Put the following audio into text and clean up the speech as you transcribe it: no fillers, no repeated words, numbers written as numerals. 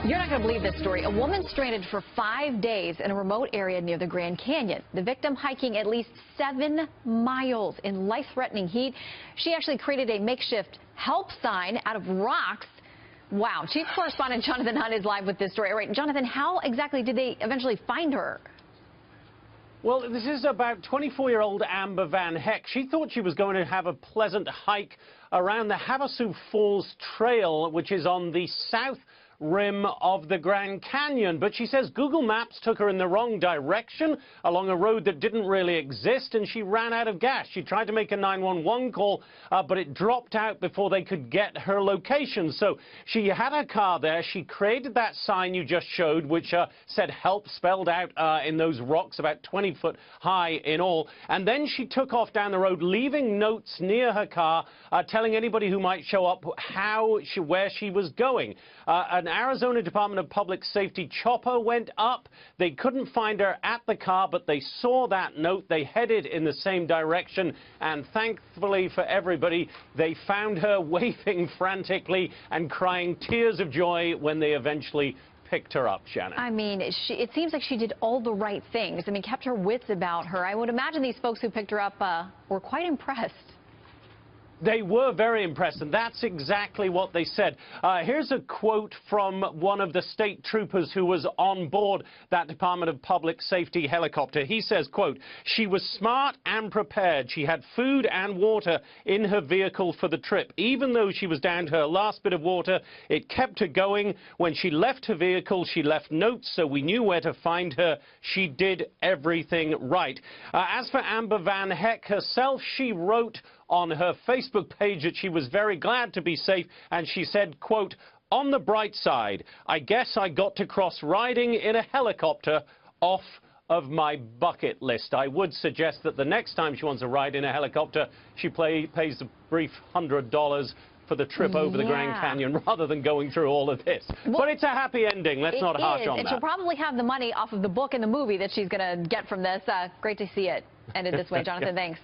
You're not going to believe this story. A woman stranded for 5 days in a remote area near the Grand Canyon. The victim hiking at least 7 miles in life-threatening heat. She actually created a makeshift help sign out of rocks. Wow. Chief correspondent Jonathan Hunt is live with this story. All right, Jonathan, how exactly did they eventually find her? Well, this is about 24-year-old Amber VanHecke. She thought she was going to have a pleasant hike around the Havasu Falls Trail, which is on the south rim of the Grand Canyon. But she says Google Maps took her in the wrong direction along a road that didn't really exist, and she ran out of gas. She tried to make a 911 call, but it dropped out before they could get her location. So she had her car there. She created that sign you just showed, which said help spelled out in those rocks, about 20 foot high in all. And then she took off down the road, leaving notes near her car, telling anybody who might show up where she was going. An Arizona Department of Public Safety chopper went up. They couldn't find her at the car, but they saw that note. They headed in the same direction, and thankfully for everybody, they found her waving frantically and crying tears of joy when they eventually picked her up, Shannon. I mean, it seems like she did all the right things. I mean, kept her wits about her. I would imagine these folks who picked her up were quite impressed. They were very impressed, and that's exactly what they said. Here's a quote from one of the state troopers who was on board that Department of Public Safety helicopter. He says, quote, "She was smart and prepared. She had food and water in her vehicle for the trip. Even though she was down to her last bit of water, it kept her going. When she left her vehicle, she left notes so we knew where to find her. She did everything right." As for Amber VanHecke herself, she wrote on her Facebook page that she was very glad to be safe, and she said, quote, "On the bright side, I guess I got to cross riding in a helicopter off of my bucket list." I would suggest that the next time she wants to ride in a helicopter, she pays a brief $100 for the trip over the Grand Canyon rather than going through all of this. Well, but it's a happy ending. Let's not harsh on that. And she'll probably have the money off of the book and the movie that she's going to get from this. Great to see it ended this way. Jonathan, thanks.